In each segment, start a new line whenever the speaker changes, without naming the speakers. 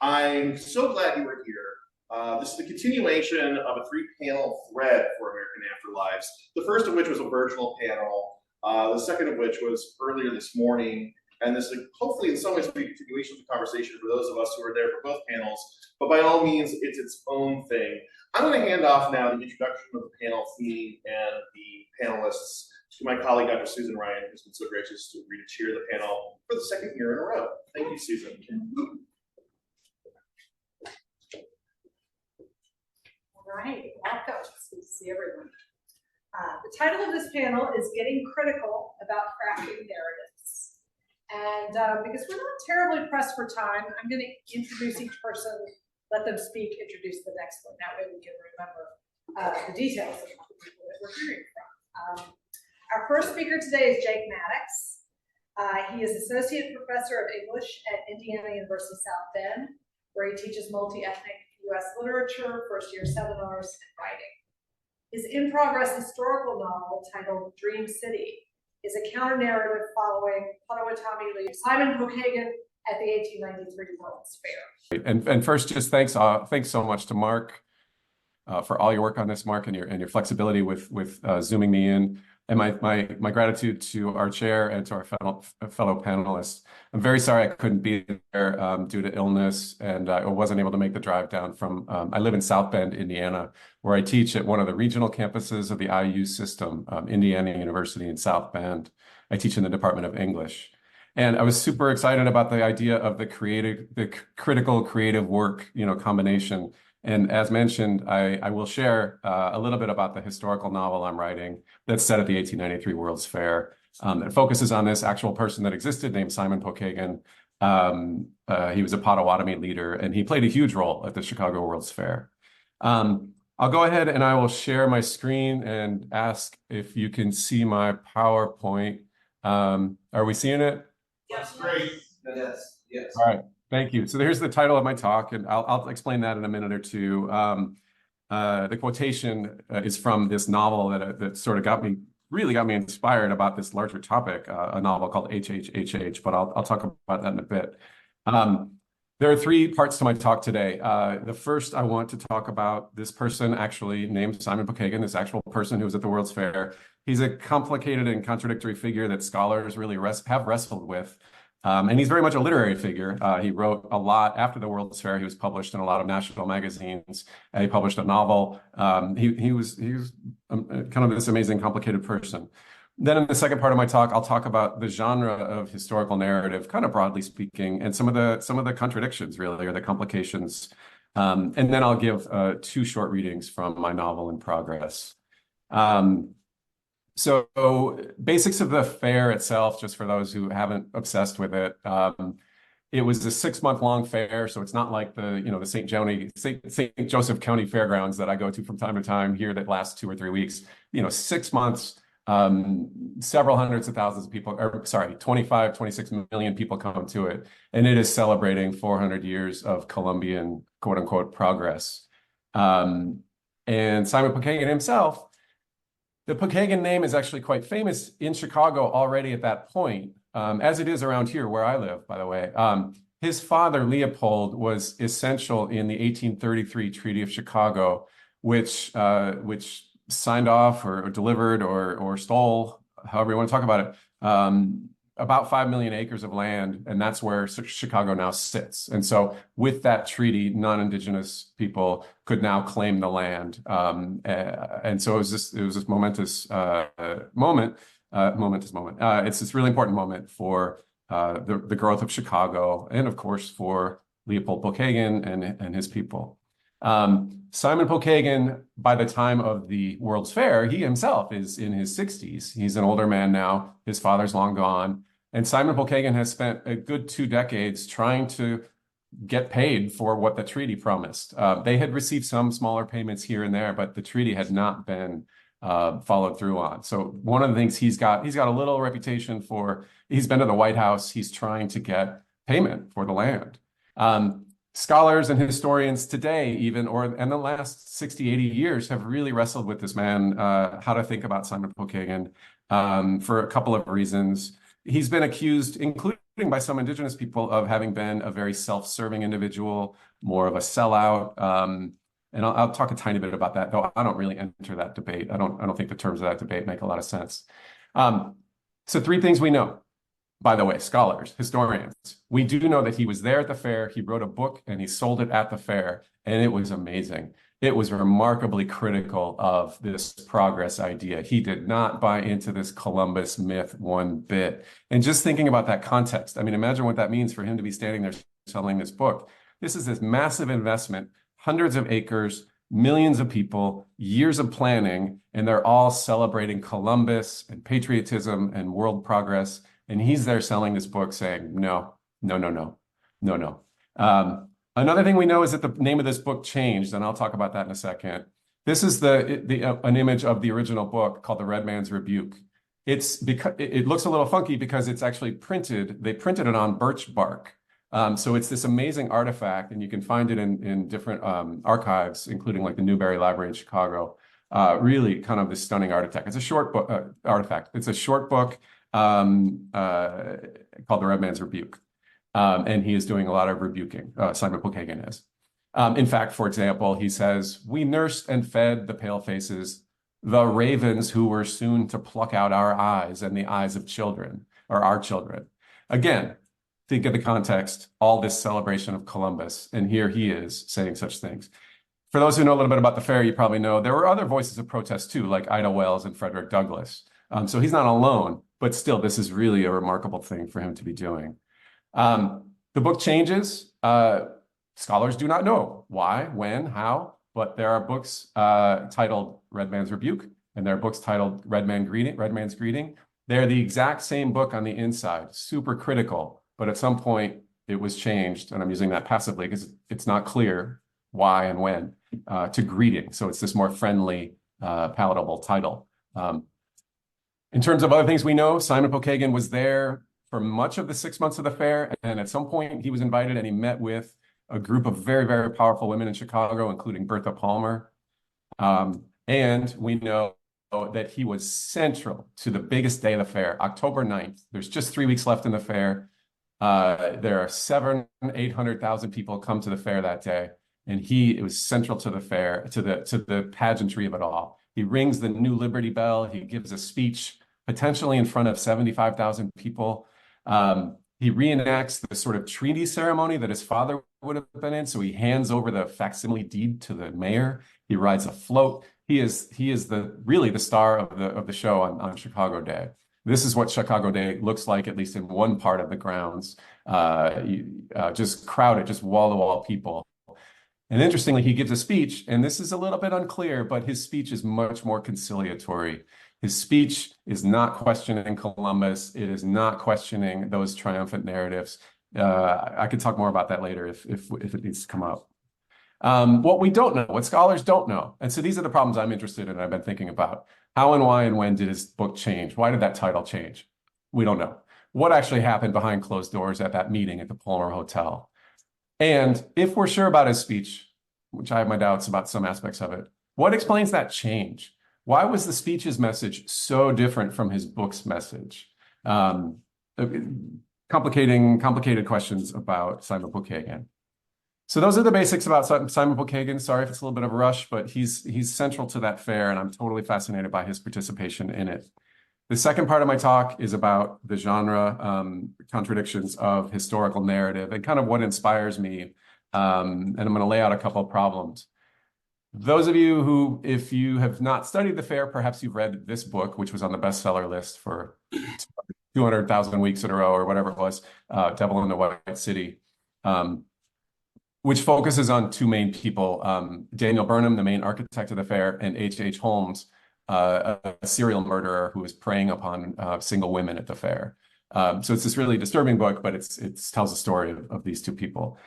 I'm so glad you were here. This is the continuation of a three-panel thread for American Afterlives, the first of which was a virtual panel, the second of which was earlier this morning, and this will hopefully in some ways be a continuation of the conversation for those of us who are there for both panels, but by all means, it's its own thing. I'm going to hand off now the introduction of the panel theme and the panelists to my colleague, Dr. Susan Ryan, who's been so gracious to agree to chair the panel for the second year in a row. Thank you, Susan.
All right, welcome. It's good to see everyone. The title of this panel is Getting Critical About Crafting Narratives. And because we're not terribly pressed for time, I'm going to introduce each person, let them speak, introduce the next one. That way we can remember the details of the people that we're hearing from. Our first speaker today is Jake Mattox. He is Associate Professor of English at Indiana University South Bend, where he teaches multi-ethnic U.S. literature, first-year seminars, and writing. His in-progress historical novel, titled Dream City, is a counter-narrative following Potawatomi leader Simon Pokagon at the 1893 World's Fair.
And first, just thanks so much to Mark for all your work on this, Mark, and your flexibility with zooming me in. And my gratitude to our chair and to our fellow panelists. I'm very sorry I couldn't be there due to illness, and I wasn't able to make the drive down from, I live in South Bend, Indiana, where I teach at one of the regional campuses of the IU system, Indiana University in South Bend. I teach in the Department of English. And I was super excited about the idea of the critical creative work, combination. And as mentioned, I will share a little bit about the historical novel I'm writing that's set at the 1893 World's Fair. It focuses on this actual person that existed named Simon Pokagon. He was a Potawatomi leader, and he played a huge role at the Chicago World's Fair. I'll go ahead and I will share my screen and ask if you can see my PowerPoint. Are we seeing it?
Yes, great.
Yes, yes.
All right. Thank you. So here's the title of my talk, and I'll explain that in a minute or two. The quotation is from this novel that sort of really got me inspired about this larger topic, a novel called HHHH, but I'll talk about that in a bit. There are three parts to my talk today. The first, I want to talk about this person actually named Simon Pokagon, this actual person who was at the World's Fair. He's a complicated and contradictory figure that scholars really have wrestled with. And he's very much a literary figure. He wrote a lot after the World's Fair. He was published in a lot of national magazines. He published a novel. He was kind of this amazing, complicated person. Then in the second part of my talk, I'll talk about the genre of historical narrative, kind of broadly speaking, and some of the contradictions, really, or the complications. And then I'll give two short readings from my novel in progress. So basics of the fair itself, just for those who haven't obsessed with it, it was a 6-month-long fair, so it's not like the St. Joseph County Fairgrounds that I go to from time to time here that lasts 2 or 3 weeks. 6 months, several hundreds of thousands of people, 26 million people come to it, and it is celebrating 400 years of Columbian quote unquote progress. And Simon Pokagon himself. The Pokagon name is actually quite famous in Chicago already at that point, as it is around here where I live, by the way. His father, Leopold, was essential in the 1833 Treaty of Chicago, which signed off or delivered or stole, however you want to talk about it, about 5 million acres of land, and that's where Chicago now sits. And so with that treaty, non-Indigenous people could now claim the land. And so it was this momentous moment. It's this really important moment for the growth of Chicago, and of course for Leopold Pokagon and his people. Simon Pokagon, by the time of the World's Fair, he himself is in his 60s. He's an older man now. His father's long gone. And Simon Pokagon has spent a good 2 decades trying to get paid for what the treaty promised. They had received some smaller payments here and there, but the treaty had not been followed through on. So one of the things he's got a little reputation for, he's been to the White House, he's trying to get payment for the land. Scholars and historians today, even, and the last 60, 80 years, have really wrestled with this man, how to think about Simon Pokagon, for a couple of reasons. He's been accused, including by some indigenous people, of having been a very self-serving individual, more of a sellout. And I'll talk a tiny bit about that, though I don't really enter that debate. I don't think the terms of that debate make a lot of sense. So 3 things we know. By the way, scholars, historians, we do know that he was there at the fair, he wrote a book, and he sold it at the fair, and it was amazing. It was remarkably critical of this progress idea. He did not buy into this Columbus myth one bit. And just thinking about that context, I mean, imagine what that means for him to be standing there selling this book. This is this massive investment, hundreds of acres, millions of people, years of planning, and they're all celebrating Columbus and patriotism and world progress. And he's there selling this book saying, no, no, no, no, no, no. Another thing we know is that the name of this book changed, and I'll talk about that in a second. This is an image of the original book called The Red Man's Rebuke. It's because it looks a little funky because it's actually printed. They printed it on birch bark. So it's this amazing artifact, and you can find it in different archives, including like the Newberry Library in Chicago. Really kind of this stunning artifact. It's a short book. It's a short book called The Red Man's Rebuke. And he is doing a lot of rebuking, Simon Pokagon is. In fact, for example, he says, "We nursed and fed the pale faces, the ravens who were soon to pluck out our eyes and the eyes of children, or our children." Again, think of the context, all this celebration of Columbus, and here he is saying such things. For those who know a little bit about the fair, you probably know there were other voices of protest too, like Ida Wells and Frederick Douglass. So he's not alone, but still, this is really a remarkable thing for him to be doing. The book changes. Scholars do not know why, when, how, but there are books titled Red Man's Rebuke, and there are books titled Red Man's Greeting. They're the exact same book on the inside, super critical, but at some point it was changed, and I'm using that passively because it's not clear why and when, to Greeting. So it's this more friendly, palatable title. In terms of other things we know, Simon Pokagon was there for much of the 6 months of the fair, and at some point he was invited and he met with a group of very, very powerful women in Chicago, including Bertha Palmer. And we know that he was central to the biggest day of the fair, October 9th. There's just 3 weeks left in the fair. There are 700,000-800,000 people come to the fair that day, and it was central to the fair, to the pageantry of it all. He rings the New Liberty Bell. He gives a speech, potentially in front of 75,000 people. He reenacts the sort of treaty ceremony that his father would have been in. So he hands over the facsimile deed to the mayor. He rides a float. He is really the star of the show on Chicago Day. This is what Chicago Day looks like, at least in one part of the grounds. Just crowded, just wall-to-wall people. And interestingly, he gives a speech, and this is a little bit unclear, but his speech is much more conciliatory. His speech is not questioning Columbus. It is not questioning those triumphant narratives. I could talk more about that later if it needs to come up. What we don't know, what scholars don't know, and so these are the problems I'm interested in, I've been thinking about. How and why and when did his book change? Why did that title change? We don't know. What actually happened behind closed doors at that meeting at the Palmer Hotel? And if we're sure about his speech, which I have my doubts about some aspects of it, what explains that change? Why was the speech's message so different from his book's message? Complicated questions about Simon Pokagon. So those are the basics about Simon Pokagon. Sorry if it's a little bit of a rush, but he's central to that fair, and I'm totally fascinated by his participation in it. The second part of my talk is about the genre contradictions of historical narrative and kind of what inspires me. And I'm going to lay out a couple of problems. Those of you who, if you have not studied the fair, perhaps you've read this book, which was on the bestseller list for 200,000 weeks in a row or whatever it was, Devil in the White City, which focuses on 2 main people, Daniel Burnham, the main architect of the fair, and H.H. Holmes, a serial murderer who is preying upon single women at the fair. So it's this really disturbing book, but it tells a story of these 2 people.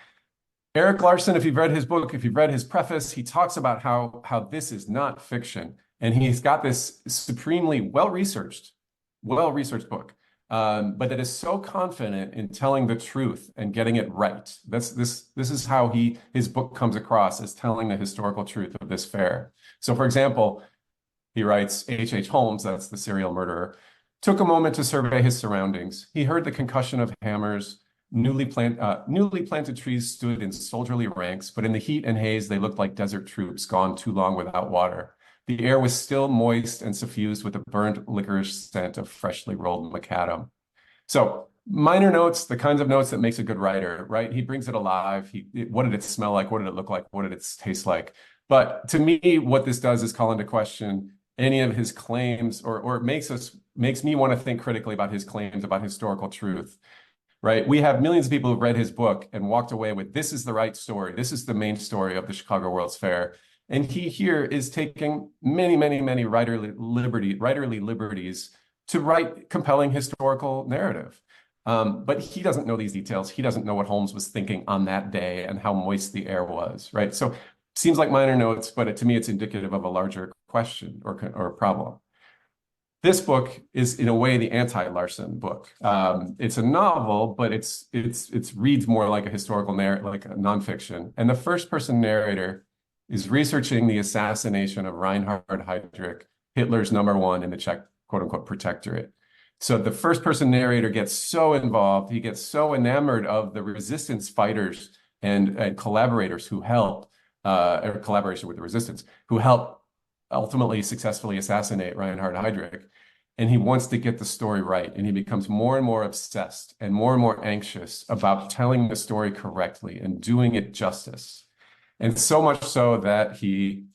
Eric Larson, if you've read his book, if you've read his preface, he talks about how this is not fiction. And he's got this supremely well-researched book, but that is so confident in telling the truth and getting it right. This is how his book comes across, as telling the historical truth of this fair. So for example, he writes, H.H. Holmes, that's the serial murderer, took a moment to survey his surroundings. He heard the concussion of hammers. Newly planted trees stood in soldierly ranks, but in the heat and haze, they looked like desert troops gone too long without water. The air was still moist and suffused with a burnt licorice scent of freshly rolled macadam. So minor notes, the kinds of notes that makes a good writer, right? He brings it alive. What did it smell like? What did it look like? What did it taste like? But to me, what this does is call into question any of his claims, or it makes me want to think critically about his claims about historical truth, right? We have millions of people who've read his book and walked away with, this is the right story. This is the main story of the Chicago World's Fair. And he here is taking many, many, many writerly liberties to write compelling historical narrative. But he doesn't know these details. He doesn't know what Holmes was thinking on that day and how moist the air was, right? So seems like minor notes, but to me, it's indicative of a larger question or problem. This book is, in a way, the anti-Larson book. It's a novel, but it reads more like a historical narrative, like a nonfiction. And the first-person narrator is researching the assassination of Reinhard Heydrich, Hitler's #1 in the Czech quote-unquote protectorate. So the first-person narrator gets so involved, he gets so enamored of the resistance fighters and collaborators who helped, or collaboration with the resistance, who helped ultimately successfully assassinate Reinhard Heydrich. And he wants to get the story right. And he becomes more and more obsessed and more anxious about telling the story correctly and doing it justice. And so much so that he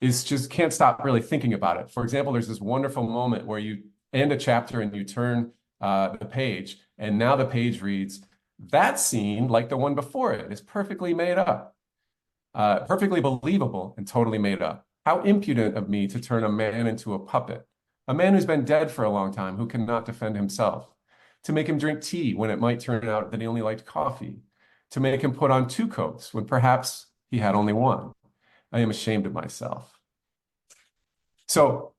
just can't stop really thinking about it. For example, there's this wonderful moment where you end a chapter and you turn the page, and now the page reads, that scene, like the one before it, is perfectly made up. Perfectly believable and totally made up. How impudent of me to turn a man into a puppet, a man who's been dead for a long time, who cannot defend himself, to make him drink tea when it might turn out that he only liked coffee, to make him put on 2 coats when perhaps he had only one. I am ashamed of myself. So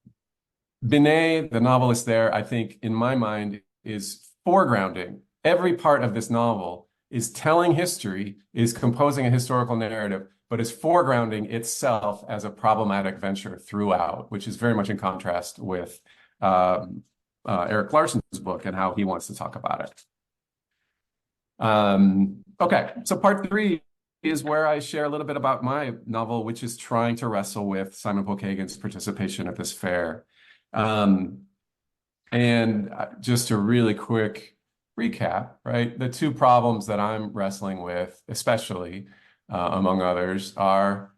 Binet, the novelist there, I think, in my mind, is foregrounding. Every part of this novel is telling history, is composing a historical narrative, but is foregrounding itself as a problematic venture throughout, which is very much in contrast with Erik Larson's book and how he wants to talk about it. Okay, so part 3 is where I share a little bit about my novel, which is trying to wrestle with Simon Pokagon's participation at this fair. And just a really quick recap, right? The 2 problems that I'm wrestling with, especially, among others, are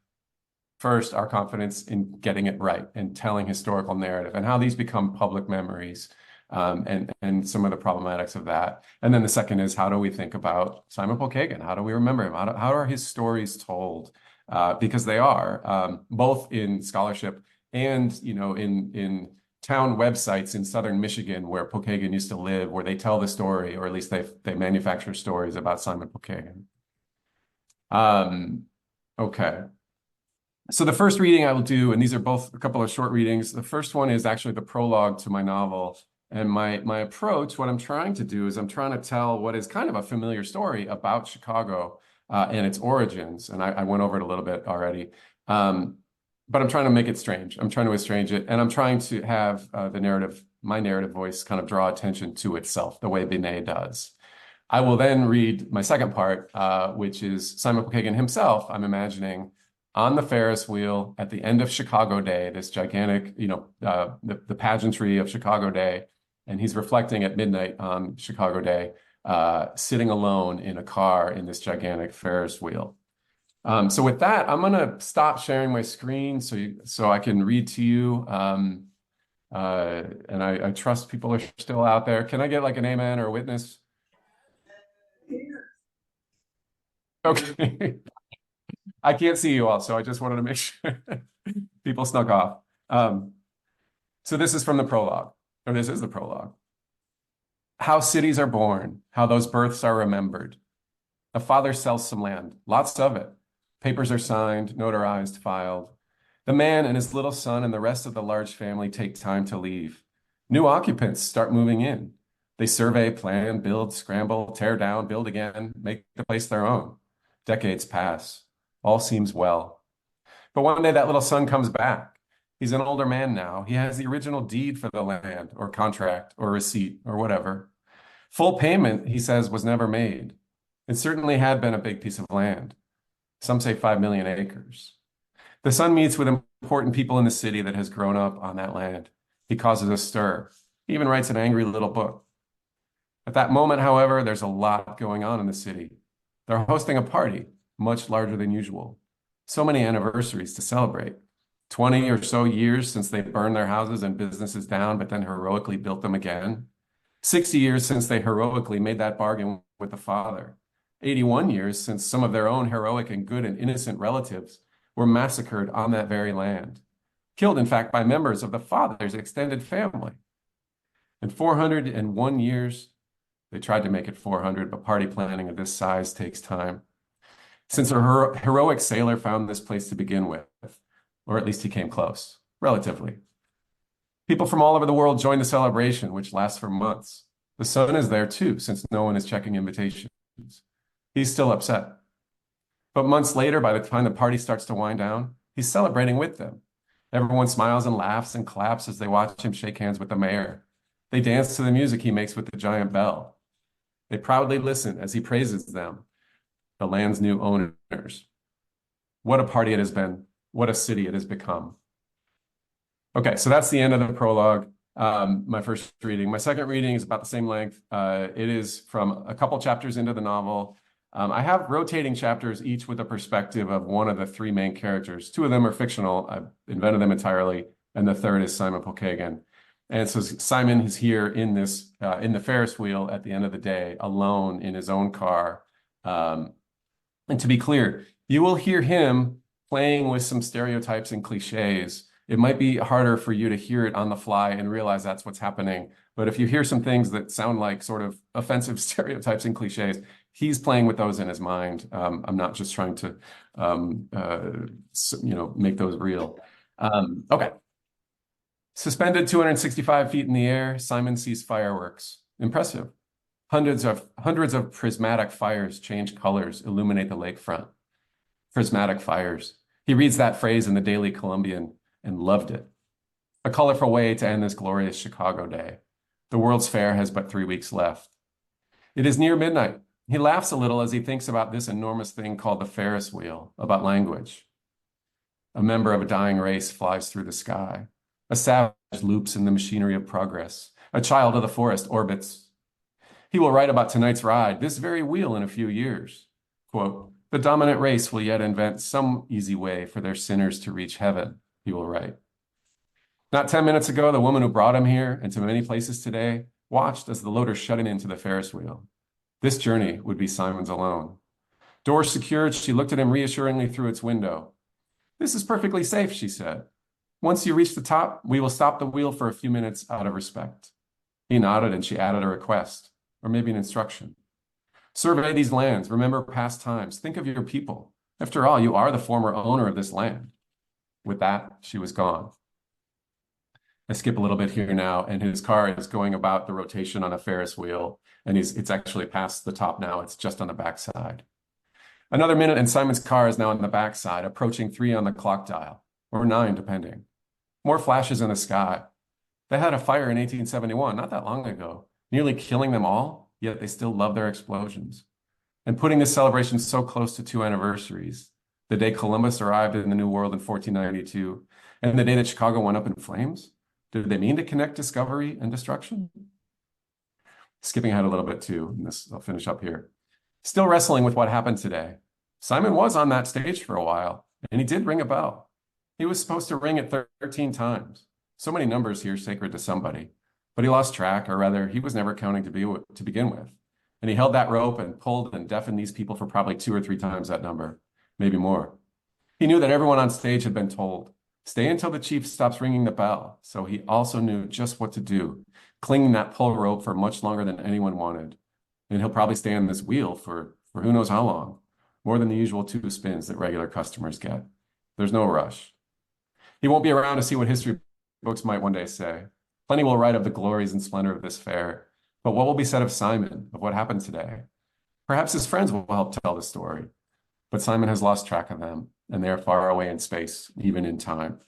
first, our confidence in getting it right and telling historical narrative and how these become public memories, and some of the problematics of that. And then the second is, how do we think about Simon Pokagon? How do we remember him? How are his stories told? Because they are, both in scholarship and, in town websites in southern Michigan where Pokagon used to live, where they tell the story, or at least they manufacture stories about Simon Pokagon. Okay. So the first reading I will do, and these are both a couple of short readings. The first one is actually the prologue to my novel. And my approach, what I'm trying to do is I'm trying to tell what is kind of a familiar story about Chicago and its origins. And I went over it a little bit already. But I'm trying to make it strange. I'm trying to estrange it. And I'm trying to have my narrative voice kind of draw attention to itself the way Binet does. I will then read my second part, which is Simon Pokagon himself, I'm imagining, on the Ferris wheel at the end of Chicago Day, this gigantic, the pageantry of Chicago Day. And he's reflecting at midnight on Chicago Day, sitting alone in a car in this gigantic Ferris wheel. So with that, I'm going to stop sharing my screen so I can read to you. And I trust people are still out there. Can I get like an amen or a witness? Okay. I can't see you all, so I just wanted to make sure people snuck off. So this is from the prologue, or this is the prologue. How cities are born, how those births are remembered. A father sells some land, lots of it. Papers are signed, notarized, filed. The man and his little son and the rest of the large family take time to leave. New occupants start moving in. They survey, plan, build, scramble, tear down, build again, make the place their own. Decades pass. All seems well. But one day that little son comes back. He's an older man now. He has the original deed for the land or contract or receipt or whatever. Full payment, he says, was never made. It certainly had been a big piece of land. Some say 5 million acres. The son meets with important people in the city that has grown up on that land. He causes a stir. He even writes an angry little book. At that moment, however, there's a lot going on in the city. They're hosting a party, much larger than usual. So many anniversaries to celebrate. 20 or so years since they burned their houses and businesses down, but then heroically built them again. 60 years since they heroically made that bargain with the father. 81 years since some of their own heroic and good and innocent relatives were massacred on that very land. Killed, in fact, by members of the father's extended family. In 401 years, they tried to make it 400, but party planning of this size takes time. Since a heroic sailor found this place to begin with, or at least he came close, relatively. People from all over the world join the celebration, which lasts for months. The son is there too, since no one is checking invitations. He's still upset. But months later, by the time the party starts to wind down, he's celebrating with them. Everyone smiles and laughs and claps as they watch him shake hands with the mayor. They dance to the music he makes with the giant bell. They proudly listen as he praises them, the land's new owners. What a party it has been. What a city it has become. Okay, so that's the end of the prologue, my first reading. My second reading is about the same length. It is from a couple chapters into the novel. I have rotating chapters, each with a perspective of one of the three main characters. Two of them are fictional. I've invented them entirely. And the third is Simon Pokagon. And so Simon is here in this, in the Ferris wheel at the end of the day, alone in his own car. And to be clear, you will hear him playing with some stereotypes and cliches. It might be harder for you to hear it on the fly and realize that's what's happening. But if you hear some things that sound like sort of offensive stereotypes and cliches, he's playing with those in his mind. I'm not just trying to, make those real. Okay. Suspended 265 feet in the air, Simon sees fireworks. Impressive. Hundreds of prismatic fires change colors, illuminate the lakefront. Prismatic fires. He reads that phrase in the Daily Columbian and loved it. A colorful way to end this glorious Chicago day. The World's Fair has but 3 weeks left. It is near midnight. He laughs a little as he thinks about this enormous thing called the Ferris wheel, about language. A member of a dying race flies through the sky. A savage loops in the machinery of progress. A child of the forest orbits. He will write about tonight's ride, this very wheel, in a few years. Quote, the dominant race will yet invent some easy way for their sinners to reach heaven, he will write. Not 10 minutes ago, the woman who brought him here and to many places today watched as the loader shut him into the Ferris wheel. This journey would be Simon's alone. Doors secured, she looked at him reassuringly through its window. This is perfectly safe, she said. Once you reach the top, we will stop the wheel for a few minutes out of respect. He nodded and she added a request, or maybe an instruction. Survey these lands, remember past times, think of your people. After all, you are the former owner of this land. With that, she was gone. I skip a little bit here now, and his car is going about the rotation on a Ferris wheel, and it's actually past the top now. It's just on the backside. Another minute, and Simon's car is now on the backside, approaching 3 on the clock dial, or 9, depending. More flashes in the sky. They had a fire in 1871, not that long ago, nearly killing them all, yet they still love their explosions. And putting this celebration so close to 2 anniversaries, the day Columbus arrived in the New World in 1492, and the day that Chicago went up in flames. Did they mean to connect discovery and destruction? Skipping ahead a little bit too, and this I'll finish up here. Still wrestling with what happened today. Simon was on that stage for a while, and he did ring a bell. He was supposed to ring it 13 times. So many numbers here sacred to somebody. But he lost track, or rather, he was never counting to begin with. And he held that rope and pulled and deafened these people for probably 2 or 3 times that number, maybe more. He knew that everyone on stage had been told, stay until the chief stops ringing the bell. So he also knew just what to do, clinging that pull rope for much longer than anyone wanted. And he'll probably stay on this wheel for who knows how long, more than the usual 2 spins that regular customers get. There's no rush. He won't be around to see what history books might one day say. Plenty will write of the glories and splendor of this fair. But what will be said of Simon, of what happened today? Perhaps his friends will help tell the story. But Simon has lost track of them, and they are far away in space, even in time.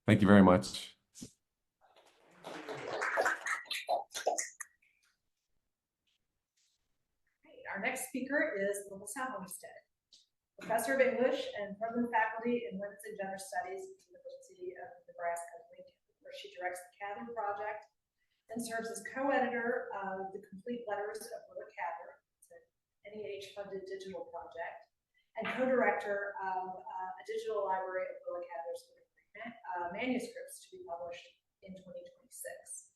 Thank you very much.
Our next speaker is Melissa Homestead, Professor of English and Program Faculty in Women's and Gender Studies at the University of Nebraska-Lincoln, where she directs the Cather Project and serves as co-editor of the Complete Letters of Willa Cather, it's an NEH-funded digital project, and co-director of a digital library of Willa Cather's manuscripts to be published in 2026.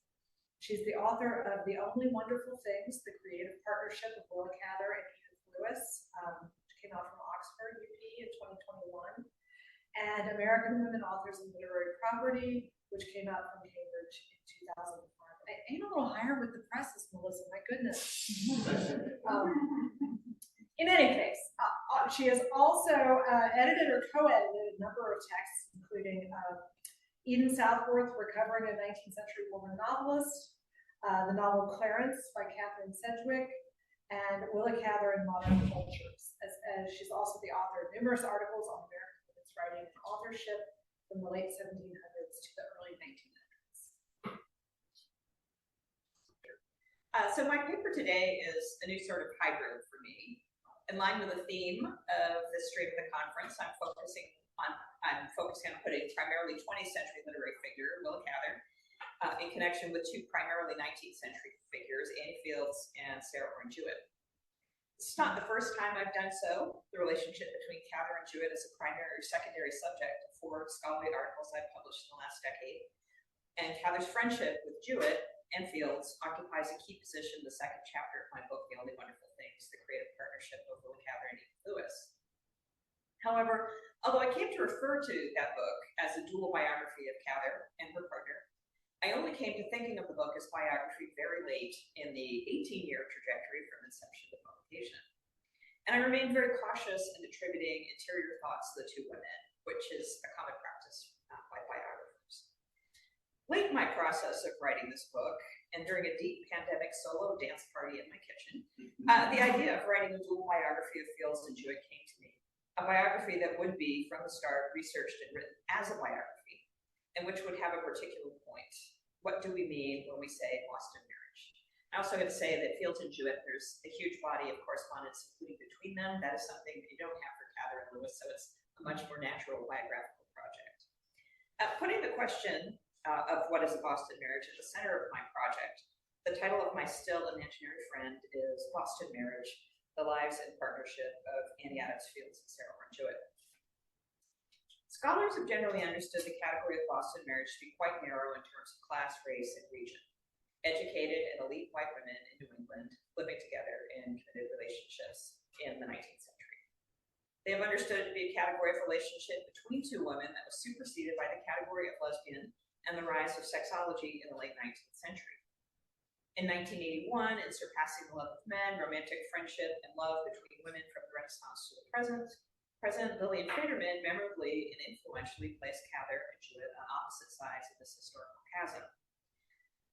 She's the author of The Only Wonderful Things, the creative partnership of Willa Cather and Edith Lewis, which came out from Oxford, UP in 2021, and American Women Authors in Literary Property, which came out from Cambridge in 2005. I aim a little higher with the presses, Melissa, my goodness. In any case, she has also edited or co-edited a number of texts, including Eden Southworth, Recovering a 19th Century Woman Novelist, the novel Clarence by Catherine Sedgwick, and Willa Cather in Modern Cultures. As she's also the author of numerous articles on American women's writing and authorship from the late 1700s to the early 1900s.
So my paper today is a new sort of hybrid for me. In line with the theme of this stream of the conference, I'm focusing on putting primarily 20th century literary figure, Willa Cather, in connection with two primarily 19th century figures, Annie Fields and Orne Jewett. It's not the first time I've done so. The relationship between Cather and Jewett is a primary or secondary subject of 4 scholarly articles I've published in the last decade. And Cather's friendship with Jewett and Fields occupies a key position in the second chapter of my book, The Only Wonderful Things, the creative partnership of Willa Cather and Edith Lewis. However, although I came to refer to that book as a dual biography of Cather and her partner, I only came to thinking of the book as biography very late in the 18-year trajectory from inception to publication. And I remained very cautious in attributing interior thoughts to the two women, which is a common practice by biographers. Late in my process of writing this book, and during a deep pandemic solo dance party in my kitchen, the idea of writing a dual biography of Fields and Jewett came to me. A biography that would be, from the start, researched and written as a biography, and which would have a particular point. What do we mean when we say lost in marriage? I also got to say that Fields and Jewett, there's a huge body of correspondence including between them. That is something that you don't have for Cather and Lewis, so it's a much more natural biographical project. Putting the question of what is a Boston marriage at the center of my project, the title of my still imaginary friend is Lost in Marriage, The Lives and Partnership of Annie Adams Fields and Orne Jewett. Scholars have generally understood the category of Boston marriage to be quite narrow in terms of class, race, and region. Educated and elite white women in New England living together in committed relationships in the 19th century. They have understood it to be a category of relationship between two women that was superseded by the category of lesbian and the rise of sexology in the late 19th century. In 1981, in Surpassing the Love of Men, romantic friendship and love between women from the Renaissance to the present, President Lillian Federman memorably and influentially placed Cather and Jewett on opposite sides of this historical chasm.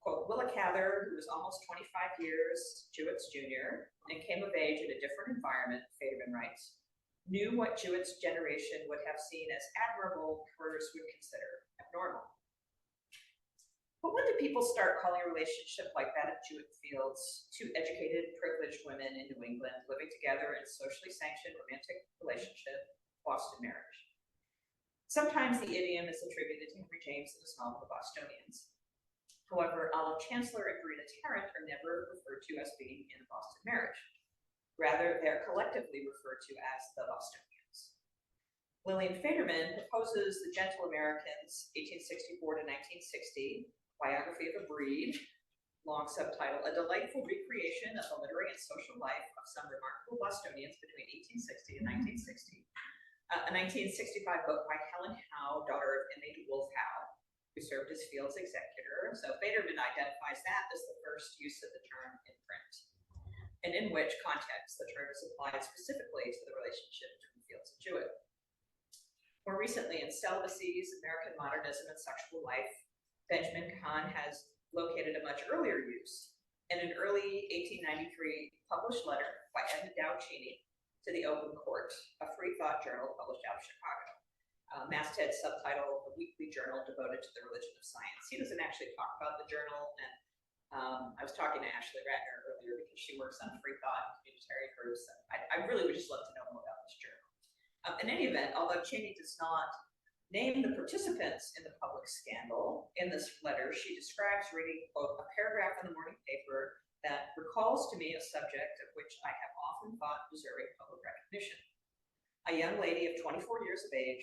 Quote, Willa Cather, who was almost 25 years Jewett's junior and came of age in a different environment, Federman writes, knew what Jewett's generation would have seen as admirable, hers would consider abnormal. But when did people start calling a relationship like that of Jewett Fields, two educated, privileged women in New England living together in a socially sanctioned romantic relationship, Boston marriage? Sometimes the idiom is attributed to Henry James in his novel The Bostonians. However, Olive Chancellor and Verena Tarrant are never referred to as being in a Boston marriage. Rather, they're collectively referred to as the Bostonians. Lillian Federman proposes The Gentle Americans, 1864 to 1960, Biography of a Breed, long subtitle, a delightful recreation of the literary and social life of some remarkable Bostonians between 1860 and 1960. A 1965 book by Helen Howe, daughter of Emmy Wolfe Howe, who served as Fields' executor. So Federman identifies that as the first use of the term in print, and in which context the term is applied specifically to the relationship between Fields and Jewett. More recently, in Celibacies, American Modernism and Sexual Life, Benjamin Kahn has located a much earlier use in an early 1893 published letter by Edmund Dow Cheney to the Open Court, a free thought journal published out of Chicago. masthead subtitle, a weekly journal devoted to the religion of science. He doesn't actually talk about the journal, and I was talking to Ashley Ratner earlier because she works on free thought and communitarian groups, and I really would just love to know more about this journal. In any event, although Chimney does not name the participants in the public scandal, in this letter she describes reading, quote, a paragraph in the morning paper that recalls to me a subject of which I have often thought deserving public recognition. A young lady of 24 years of age,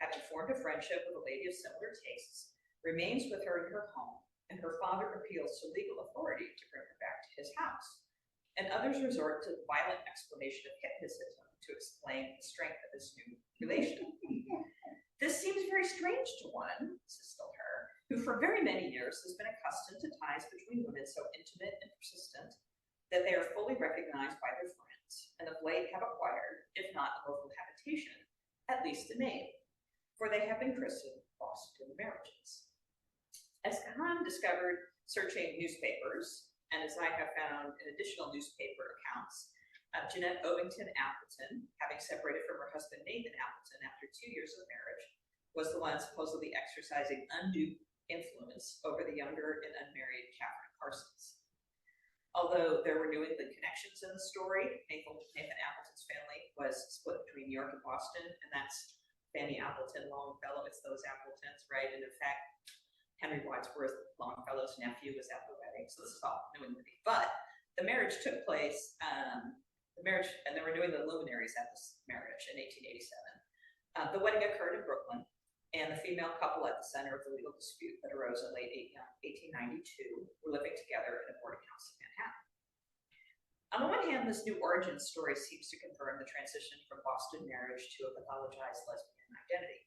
having formed a friendship with a lady of similar tastes, remains with her in her home, and her father appeals to legal authority to bring her back to his house. And others resort to the violent explanation of hypnotism to explain the strength of this new relation. This seems very strange to one, says her, who for very many years has been accustomed to ties between women so intimate and persistent that they are fully recognized by their friends, and of late have acquired, if not a local habitation, at least a name, for they have been christened Boston marriages. As Cather discovered searching newspapers, and as I have found in additional newspaper accounts, Jeanette Ovington Appleton, having separated from her husband Nathan Appleton after 2 years of marriage, was the one supposedly exercising undue influence over the younger and unmarried Catherine Parsons. Although there were New England connections in the story, Nathan Appleton's family was split between New York and Boston, and that's Fanny Appleton Longfellow. It's those Appletons, right? And in fact, Henry Wadsworth Longfellow's nephew was at the wedding, so this is all New England. But the marriage took place. And there were New England luminaries at this marriage in 1887. The wedding occurred in Brooklyn, and the female couple at the center of the legal dispute that arose in late 1892 were living together in a boarding house in Manhattan. On the one hand, this new origin story seems to confirm the transition from Boston marriage to a pathologized lesbian identity.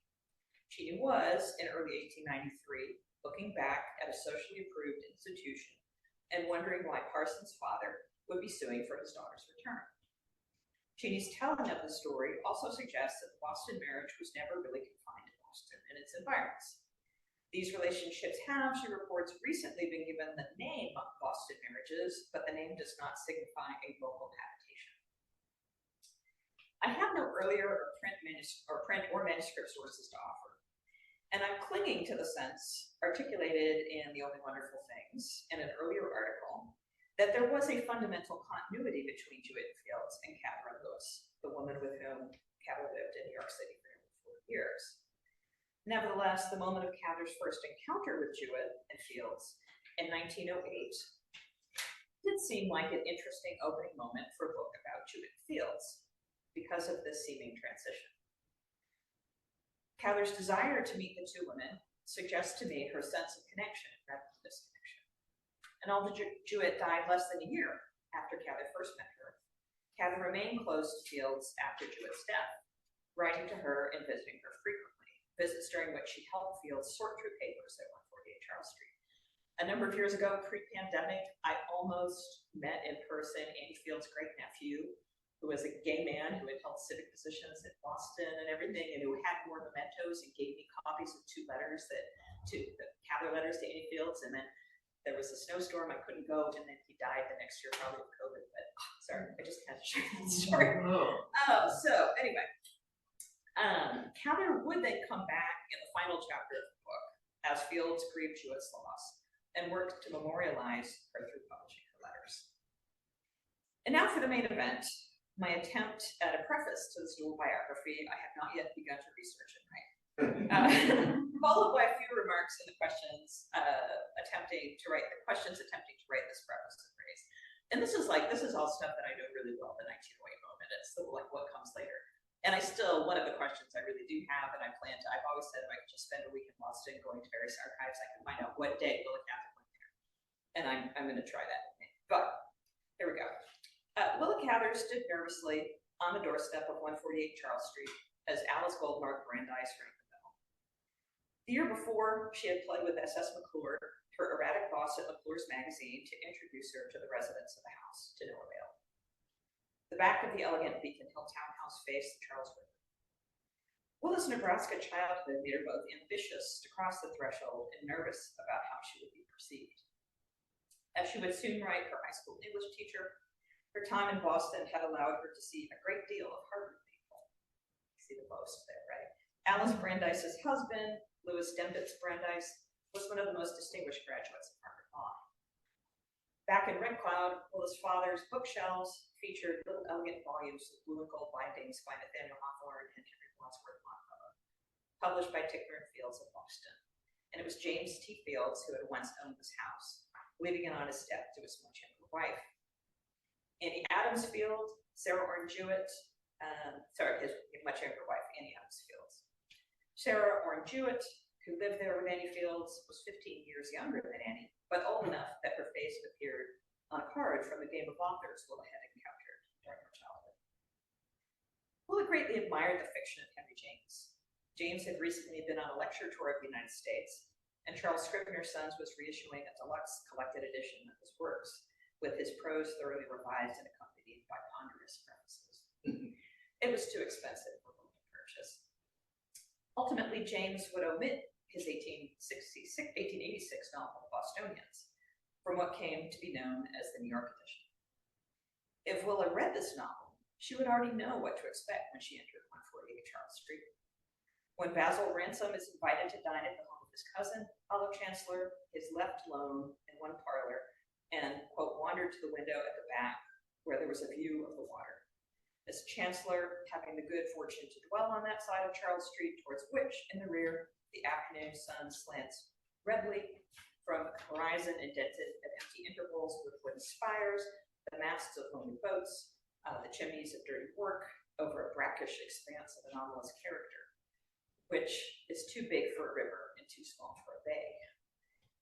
Chimney was, in early 1893, looking back at a socially approved institution and wondering why Parsons' father would be suing for his daughter's return. Chimney's telling of the story also suggests that the Boston marriage was never really confined to Boston and its environs. These relationships have, she reports, recently been given the name Boston marriages, but the name does not signify a local habitation. I have no earlier print or manuscript sources to offer, and I'm clinging to the sense articulated in The Only Wonderful Things in an earlier article that there was a fundamental continuity between Jewett and Fields and Cather and Lewis, the woman with whom Cather lived in New York City for nearly 40 years. Nevertheless, the moment of Cather's first encounter with Jewett and Fields in 1908 did seem like an interesting opening moment for a book about Jewett and Fields because of this seeming transition. Cather's desire to meet the two women suggests to me her sense of connection rather than disconnection. And although Jewett died less than a year after Cather first met her, Cather remained close to Fields after Jewett's death, writing to her and visiting her frequently, visits during which she helped Fields sort through papers at 148 Charles Street. A number of years ago, pre-pandemic, I almost met in person Annie Fields' great-nephew, who was a gay man who had held civic positions in Boston and everything, and who had more mementos and gave me copies of the Cather letters to Annie Fields, and then there was a snowstorm, I couldn't go, and then he died the next year, probably of COVID, but sorry, I just had to share that story. So anyway, Cather would then come back in the final chapter of the book as Fields grieved Jewett's loss and worked to memorialize her through publishing her letters. And now for the main event, my attempt at a preface to this dual biography. I have not yet begun to research it, right? Followed by a few remarks in the questions attempting to write this preface and phrase. And this is all stuff that I know really well, the 1908 moment. It's the, like, what comes later. And one of the questions I really do have, and I've always said if I could just spend a week in Boston going to various archives, I can find out what day Willa Cather went there. And I'm going to try that. But here we go. Willa Cather stood nervously on the doorstep of 148 Charles Street as Alice Goldmark Brandeis rang the bell. The year before, she had played with S.S. McClure, her erratic boss at McClure's magazine, to introduce her to the residents of the house, to no avail. The back of the elegant Beacon Hill townhouse faced the Charles River. Willa's Nebraska childhood made her both ambitious to cross the threshold and nervous about how she would be perceived. As she would soon write her high school English teacher, her time in Boston had allowed her to see a great deal of Harvard people. You see the boast there, right? Alice Brandeis's husband, Louis Dembitz Brandeis, was one of the most distinguished graduates of Harvard Law. Back in Red Cloud, Willa's father's bookshelves featured little elegant volumes of blue and gold bindings by Nathaniel Hawthorne and Henry Wadsworth Longfellow, published by Tickler and Fields of Boston. And it was James T. Fields who had once owned this house, leaving it on his step to his much younger wife. Annie Adams Field, Sarah Orne Jewett, his much younger wife, Annie Adams Fields. Sarah Orne Jewett, who lived there with Annie Fields, was 15 years younger than Annie, but old enough that her face appeared on a card from the game of authors Willa had encountered during her childhood. Willa greatly admired the fiction of Henry James. James had recently been on a lecture tour of the United States, and Charles Scribner's Sons was reissuing a deluxe collected edition of his works, with his prose thoroughly revised and accompanied by ponderous prefaces. It was too expensive for Willa to purchase. Ultimately, James would omit his 1886 novel, Bostonians, from what came to be known as the New York edition. If Willa read this novel, she would already know what to expect when she entered 148 Charles Street. When Basil Ransom is invited to dine at the home of his cousin, Olive Chancellor is left alone in one parlor and, quote, wandered to the window at the back where there was a view of the water. As Chancellor, having the good fortune to dwell on that side of Charles Street towards which, in the rear, the afternoon sun slants redly from a horizon indented at empty intervals with wooden spires, the masts of lonely boats, the chimneys of dirty work over a brackish expanse of anomalous character, which is too big for a river and too small for a bay.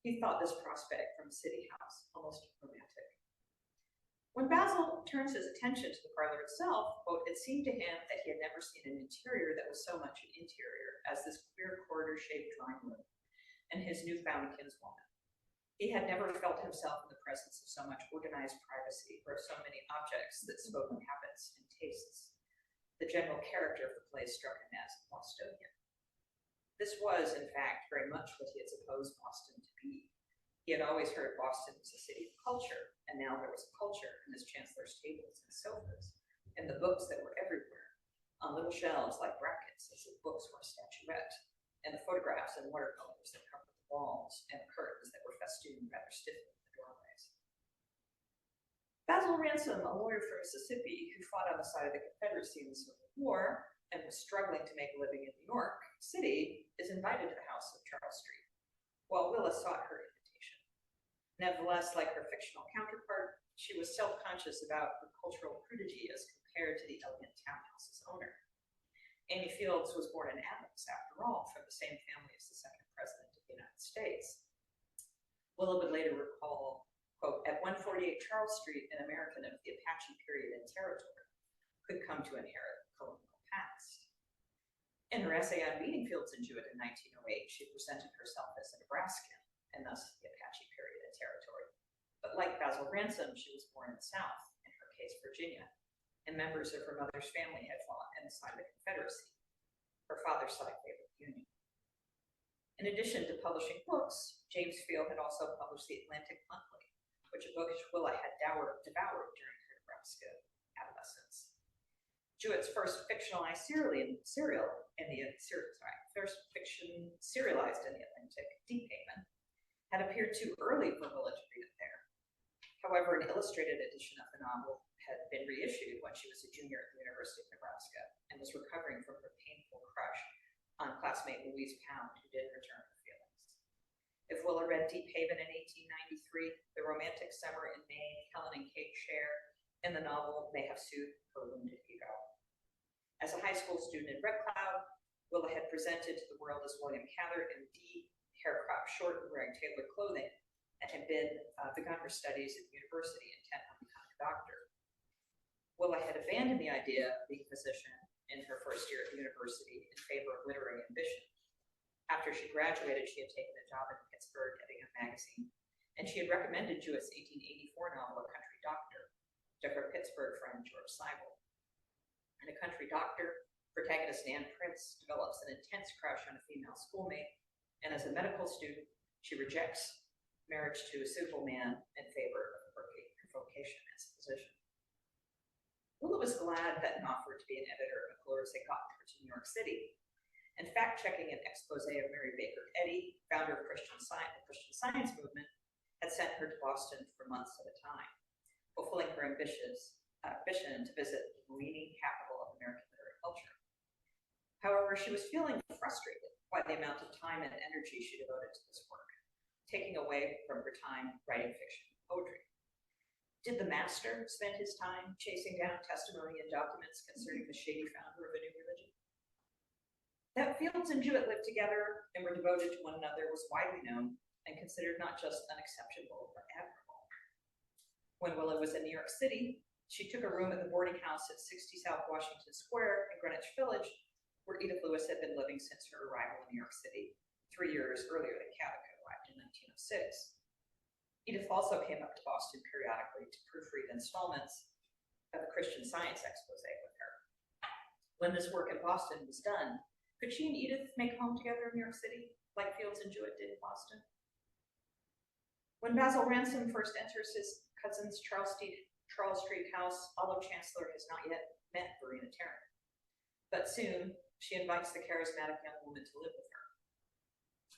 He thought this prospect from a city house almost romantic. When Basil turns his attention to the parlor itself, quote, it seemed to him that he had never seen an interior that was so much an interior as this queer corridor-shaped drawing room and his newfound kinswoman. He had never felt himself in the presence of so much organized privacy or of so many objects that spoke of habits and tastes. The general character of the place struck him as Bostonian. This was, in fact, very much what he had supposed Boston to be. He had always heard Boston was a city of culture, and now there was a culture in his chancellor's tables and sofas, and the books that were everywhere, on little shelves like brackets, as if books were a statuette, and the photographs and watercolors that covered the walls, and the curtains that were festooned rather stiffly in the doorways. Basil Ransom, a lawyer from Mississippi who fought on the side of the Confederacy in the Civil War and was struggling to make a living in New York City, is invited to the house of Charles Street, while Willa sought her invitation. Nevertheless, like her fictional counterpart, she was self-conscious about her cultural crudity as compared to the elegant townhouse's owner. Annie Fields was born in Adams, after all, from the same family as the second president of the United States. Willa would later recall, quote, at 148 Charles Street, an American of the Apache period and territory could come to inherit colonial past. In her essay on meeting Fields and Jewett in 1908, she presented herself as a Nebraskan, and thus the Apache period and territory. But like Basil Ransom, she was born in the South, in her case Virginia, and members of her mother's family had fought on the side of the Confederacy. Her father's side favored the Union. In addition to publishing books, James Field had also published the Atlantic Monthly, which a book Willa had devoured during her Nebraska adolescence. Jewett's first fictionalized serialized in the Atlantic, Deep Haven, had appeared too early for Willa to read it there. However, an illustrated edition of the novel had been reissued when she was a junior at the University of Nebraska and was recovering from her painful crush on classmate Louise Pound, who did return her feelings. If Willa read Deep Haven in 1893, the romantic summer in Maine Helen and Kate share in the novel may have soothed her wounded ego. As a high school student in Red Cloud, Willa had presented to the world as William Cather in D, hair cropped short and wearing tailored clothing, and had begun her studies at the university intent on becoming a doctor. Willa had abandoned the idea of being a physician in her first year at the university in favor of literary ambition. After she graduated, she had taken a job in Pittsburgh editing a magazine, and she had recommended Jewett's 1884 novel, A Country Doctor, to her Pittsburgh friend George Seibel. In A Country Doctor, protagonist Nan Prince develops an intense crush on a female schoolmate, and as a medical student, she rejects marriage to a suitable man in favor of her vocation as a physician. Willa was glad that an offer to be an editor of McClure's had gotten her to New York City, and fact-checking an expose of Mary Baker Eddy, founder of the Christian Science movement, had sent her to Boston for months at a time, fulfilling her ambition to visit the marine capital of American literary culture. However, she was feeling frustrated by the amount of time and energy she devoted to this work, taking away from her time writing fiction and poetry. Did the master spend his time chasing down testimony and documents concerning the shady founder of a new religion? That Fields and Jewett lived together and were devoted to one another was widely known and considered not just unexceptional, but admirable. When Willa was in New York City, she took a room at the boarding house at 60 South Washington Square in Greenwich Village, where Edith Lewis had been living since her arrival in New York City 3 years earlier than Cather had arrived in 1906. Edith also came up to Boston periodically to proofread installments of the Christian Science expose with her. When this work in Boston was done, could she and Edith make home together in New York City, like Fields and Jewett did in Boston? When Basil Ransom first enters his cousin's Charles Street house, although Chancellor has not yet met Verena Tarrant. But soon, she invites the charismatic young woman to live with her.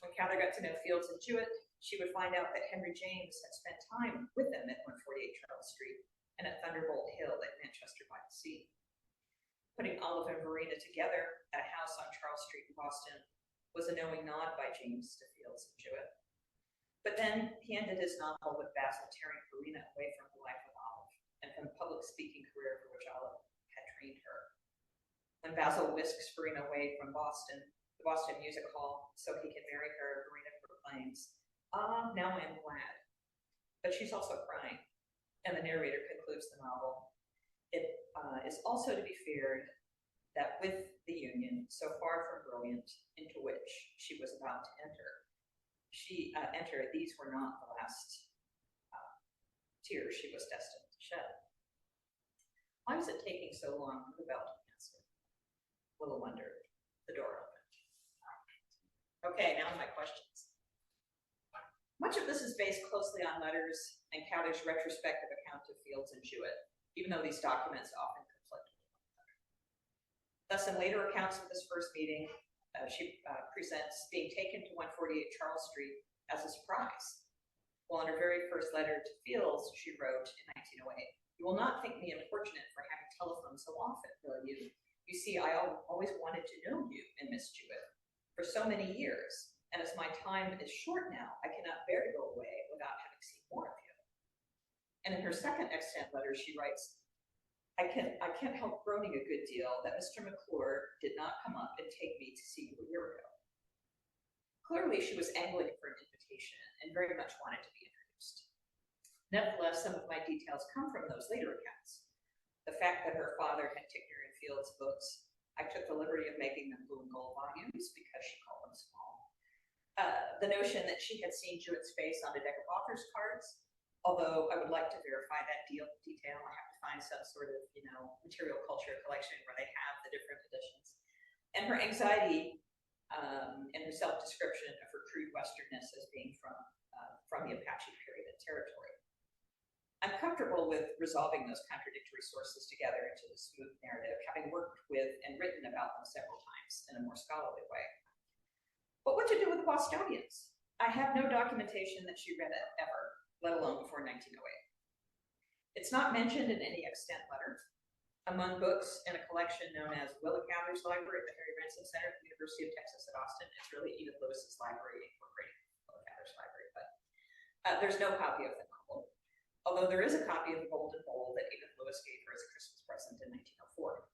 When Cather got to know Fields and Jewett, she would find out that Henry James had spent time with them at 148 Charles Street and at Thunderbolt Hill at Manchester by the Sea. Putting Olive and Verena together at a house on Charles Street in Boston was a knowing nod by James to Fields and Jewett. But then he ended his novel with Basil tearing Verena away from the life of Olive and from the public speaking career for which Olive had trained her. When Basil whisks Verena away from Boston, the Boston Music Hall, so he can marry her, Verena proclaims, "Ah, now I am glad." But she's also crying, and the narrator concludes the novel. It is also to be feared that with the union, so far from brilliant, into which she was about to enter, these were not the last tears she was destined to shed. Why was it taking so long for the bell to answer? Willa wondered. The door opened. Okay, now my questions. Much of this is based closely on letters and Cather's retrospective account of Fields and Jewett, even though these documents often conflict with one another. Thus, in later accounts of this first meeting, she presents being taken to 148 Charles Street as a surprise. While in her very first letter to Fields, she wrote in 1908, "You will not think me unfortunate for having telephoned so often, will you? You see, I always wanted to know you and Miss Jewett for so many years, and as my time is short now, I cannot bear to go away without having seen more of you." And in her second extant letter, she writes, I can't help groaning a good deal that Mr. McClure did not come up and take me to see you a year ago." Clearly, she was angling for an invitation and very much wanted to be introduced. Nevertheless, some of my details come from those later accounts. The fact that her father had Tickner and Fields books, I took the liberty of making them blue and gold volumes because she called them small. The notion that she had seen Jewett's face on a deck of authors' cards, although I would like to verify that detail, I have to find some sort of, material culture collection where they have the different editions. And her anxiety and her self-description of her crude Westernness as being from the Apache period and territory. I'm comfortable with resolving those contradictory sources together into a smooth narrative, having worked with and written about them several times in a more scholarly way. But what to do with the Bostonians? I have no documentation that she read it ever, let alone before 1908. It's not mentioned in any extant letter. Among books in a collection known as Willa Cather's Library at the Harry Ransom Center at the University of Texas at Austin, it's really Edith Lewis's library incorporating Willa Cather's library, but there's no copy of the novel. Although there is a copy of the Golden Bowl that Edith Lewis gave her as a Christmas present in 1904.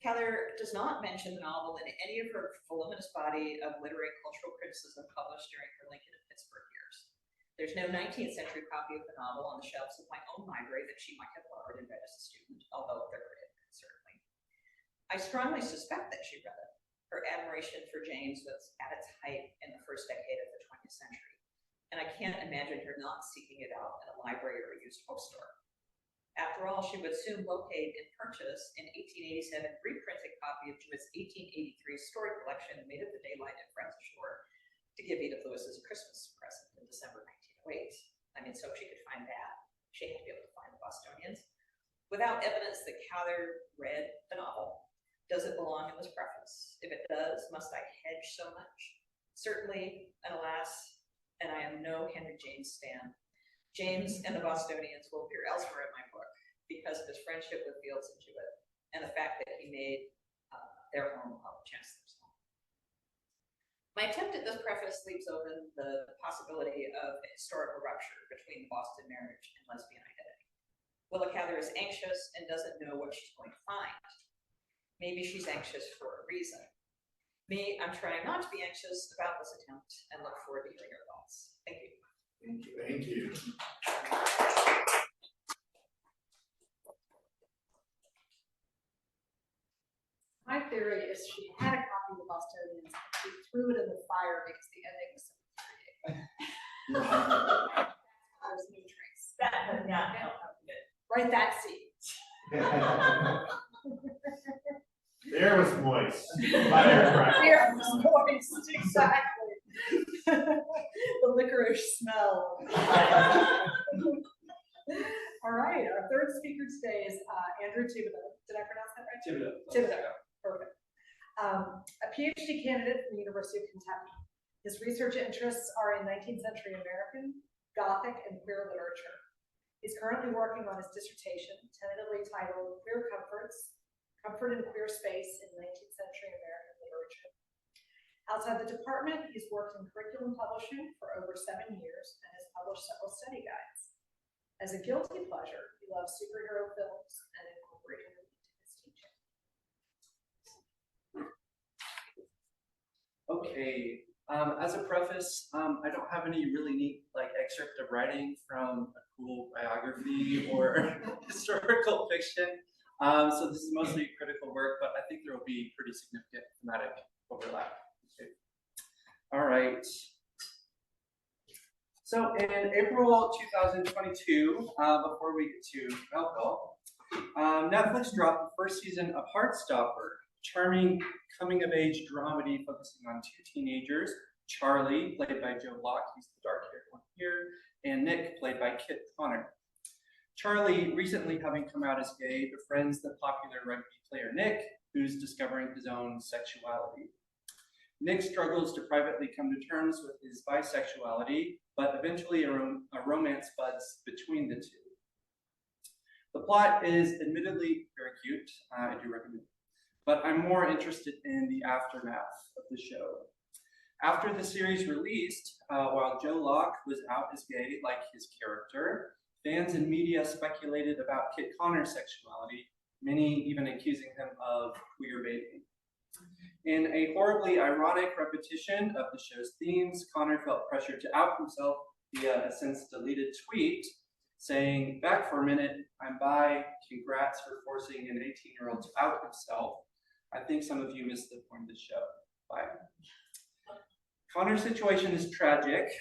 Cather does not mention the novel in any of her voluminous body of literary and cultural criticism published during her Lincoln and Pittsburgh years. There's no 19th century copy of the novel on the shelves of my own library that she might have borrowed and read as a student, although there could have been, certainly. I strongly suspect that she read it. Her admiration for James was at its height in the first decade of the 20th century, and I can't imagine her not seeking it out in a library or a used bookstore. After all, she would soon locate and purchase an 1887 reprinted copy of Jewett's 1883 story collection Made of the Daylight and Friends Ashore to give Edith Lewis as a Christmas present in December 1908. I mean, so if she could find that, she had to be able to find the Bostonians. Without evidence that Cather read the novel, does Does it belong in this preface? If it does, must I hedge so much? Certainly, and alas, and I am no Henry James stan. James and the Bostonians will appear elsewhere in my book because of his friendship with Fields and Jewett and the fact that he made their home of Chancellor's home. My attempt at this preface leaves open the possibility of a historical rupture between the Boston marriage and lesbian identity. Willa Cather is anxious and doesn't know what she's going to find. Maybe she's anxious for a reason. Me, I'm trying not to be anxious about this attempt and look forward to hearing your thoughts. Thank you.
Thank you. Thank you.
My theory is she had a copy of the Bostonians, and she threw it in the fire because the ending was so infuriating. There's new tricks.
That, yeah, no, good.
Write that seed.
The air was moist. Firecracker.
Air was moist, exactly. The licorice smell. All right, our third speaker today is Andrew Thibaudeau. Did I pronounce that right? Thibaudeau. Perfect. A PhD candidate from the University of Kentucky. His research interests are in 19th century American, Gothic, and queer literature. He's currently working on his dissertation, tentatively titled Queer Comforts, Comfort in Queer Space in 19th Century American Literature. Outside the department, he's worked in curriculum publishing for over 7 years and has published several study guides. As a guilty pleasure, he loves superhero films and incorporating them into his teaching.
Okay, as a preface, I don't have any really neat excerpt of writing from a cool biography or historical fiction. So this is mostly critical work, but I think there will be pretty significant thematic overlap. Okay. All right. So in April 2022, before we get to Melville, Netflix dropped the first season of Heartstopper, charming coming-of-age dramedy focusing on two teenagers, Charlie, played by Joe Locke, he's the dark-haired one here, and Nick, played by Kit Connor. Charlie, recently having come out as gay, befriends the popular rugby player Nick, who's discovering his own sexuality. Nick struggles to privately come to terms with his bisexuality, but eventually a romance buds between the two. The plot is admittedly very cute, I do recommend it, but I'm more interested in the aftermath of the show. After the series released, while Joe Locke was out as gay like his character, fans and media speculated about Kit Connor's sexuality, many even accusing him of queer baiting. In a horribly ironic repetition of the show's themes, Connor felt pressure to out himself via a since deleted tweet saying, "Back for a minute, I'm bi, congrats for forcing an 18-year-old to out himself. I think some of you missed the point of the show. Bye." Connor's situation is tragic,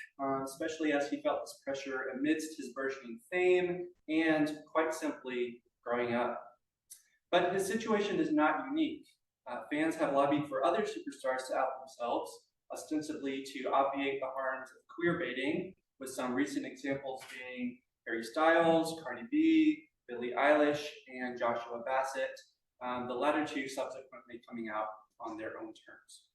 especially as he felt this pressure amidst his burgeoning fame and, quite simply, growing up. But his situation is not unique. Fans have lobbied for other superstars to out themselves, ostensibly to obviate the harms of queer baiting, with some recent examples being Harry Styles, Cardi B, Billie Eilish, and Joshua Bassett, the latter two subsequently coming out on their own terms.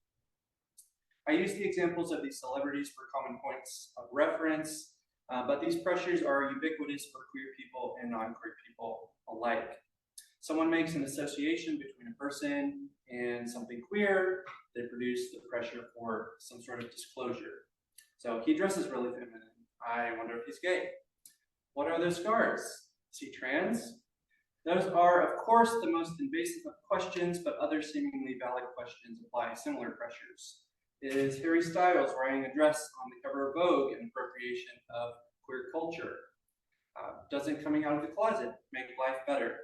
I use the examples of these celebrities for common points of reference, but these pressures are ubiquitous for queer people and non-queer people alike. Someone makes an association between a person and something queer, they produce the pressure for some sort of disclosure. So he dresses really feminine. I wonder if he's gay. What are those scars? Is he trans? Those are, of course, the most invasive of questions, but other seemingly valid questions apply similar pressures. Is Harry Styles wearing a dress on the cover of Vogue an appropriation of queer culture? Doesn't coming out of the closet make life better?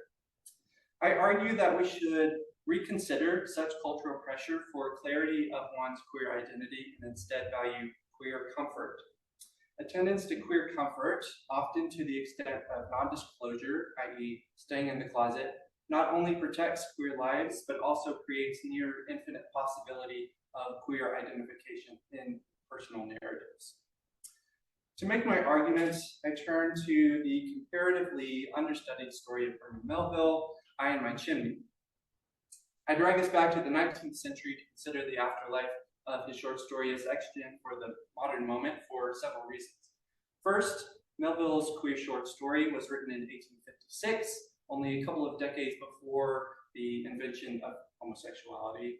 I argue that we should reconsider such cultural pressure for clarity of one's queer identity and instead value queer comfort. Attendance to queer comfort, often to the extent of non-disclosure, i.e. staying in the closet, not only protects queer lives, but also creates near infinite possibility of queer identification in personal narratives. To make my arguments, I turn to the comparatively understudied story of Melville, I and My Chimney. I drag us back to the 19th century to consider the afterlife of his short story as extant for the modern moment for several reasons. First, Melville's queer short story was written in 1856, only a couple of decades before the invention of homosexuality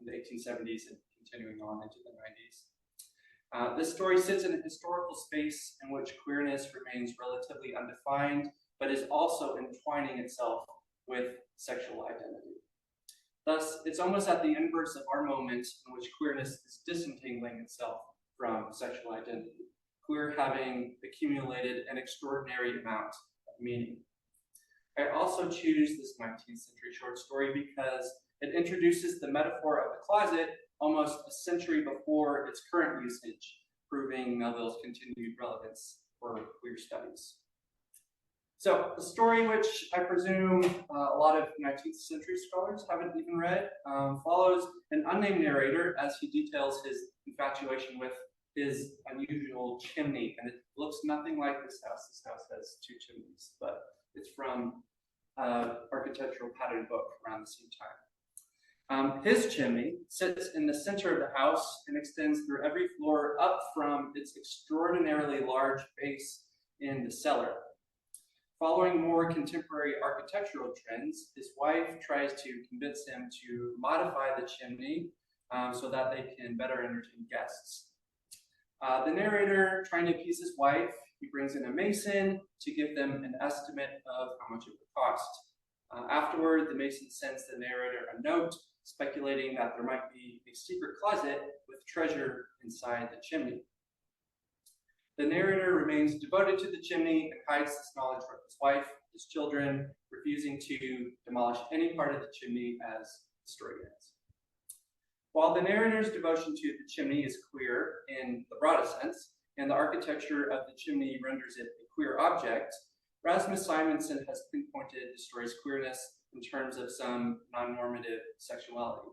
in the 1870s and continuing on into the 90s. This story sits in a historical space in which queerness remains relatively undefined, but is also entwining itself with sexual identity. Thus, it's almost at the inverse of our moment in which queerness is disentangling itself from sexual identity, queer having accumulated an extraordinary amount of meaning. I also choose this 19th century short story because it introduces the metaphor of the closet almost a century before its current usage, proving Melville's continued relevance for queer studies. So, the story, which I presume a lot of 19th century scholars haven't even read, follows an unnamed narrator as he details his infatuation with his unusual chimney, and it looks nothing like this house. This house has 2 chimneys, but it's from an architectural pattern book around the same time. His chimney sits in the center of the house and extends through every floor up from its extraordinarily large base in the cellar. Following more contemporary architectural trends, his wife tries to convince him to modify the chimney so that they can better entertain guests. The narrator, trying to appease his wife, he brings in a mason to give them an estimate of how much it would cost. Afterward, the mason sends the narrator a note speculating that there might be a secret closet with treasure inside the chimney. The narrator remains devoted to the chimney and hides this knowledge from his wife, his children, refusing to demolish any part of the chimney as the story ends. While the narrator's devotion to the chimney is queer in the broadest sense, and the architecture of the chimney renders it a queer object, Rasmus Simonson has pinpointed the story's queerness in terms of some non-normative sexuality.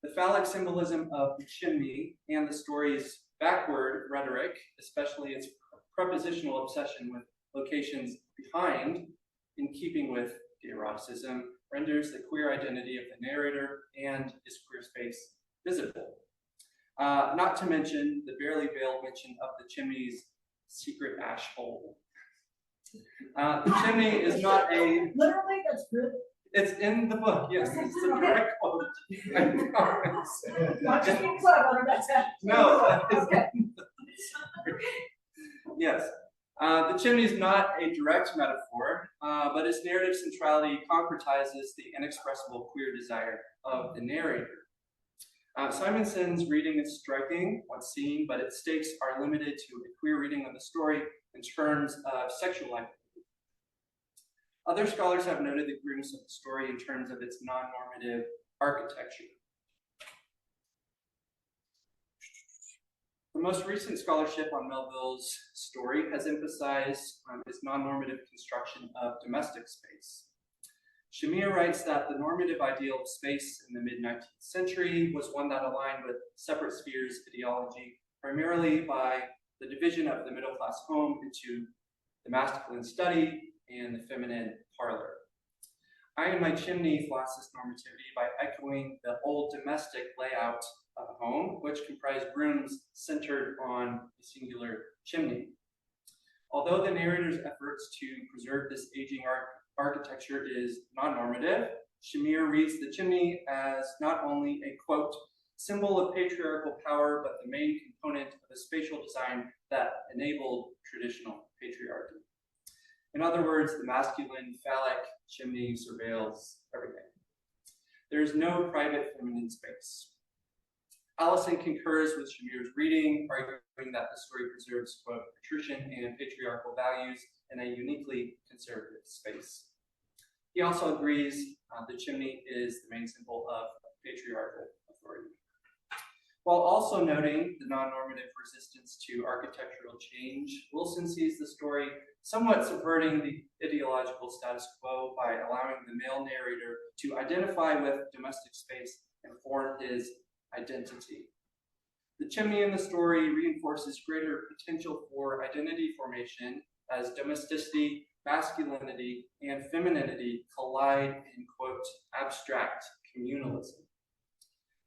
The phallic symbolism of the chimney and the story's backward rhetoric, especially its prepositional obsession with locations behind, in keeping with gay eroticism, renders the queer identity of the narrator and his queer space visible. Not to mention the barely veiled mention of the chimney's secret ash hole. The chimney is not a...
Literally, that's good.
It's in the book, yes, it's the direct quote. I promise.
Not just being clever, that's it.
No,
Okay.
Yes. The chimney is not a direct metaphor, but its narrative centrality concretizes the inexpressible queer desire of the narrator. Simonson's reading is striking, what's seen, but its stakes are limited to a queer reading of the story in terms of sexual identity. Other scholars have noted the queerness of the story in terms of its non-normative architecture. The most recent scholarship on Melville's story has emphasized its non-normative construction of domestic space. Shamir writes that the normative ideal of space in the mid-19th century was one that aligned with separate spheres ideology, primarily by the division of the middle-class home into the masculine study and the feminine parlor. I and my chimney flaunts this normativity by echoing the old domestic layout of a home, which comprised rooms centered on a singular chimney. Although the narrator's efforts to preserve this aging architecture is non-normative, Shamir reads the chimney as not only a, quote, symbol of patriarchal power, but the main component of a spatial design that enabled traditional patriarchy. In other words, the masculine phallic chimney surveils everything. There is no private feminine space. Allison concurs with Shamir's reading, arguing that the story preserves, quote, patrician and patriarchal values in a uniquely conservative space. He also agrees the chimney is the main symbol of patriarchal authority. While also noting the non-normative resistance to architectural change, Wilson sees the story somewhat subverting the ideological status quo by allowing the male narrator to identify with domestic space and form his identity. The chimney in the story reinforces greater potential for identity formation as domesticity masculinity, and femininity collide in, quote, abstract communalism.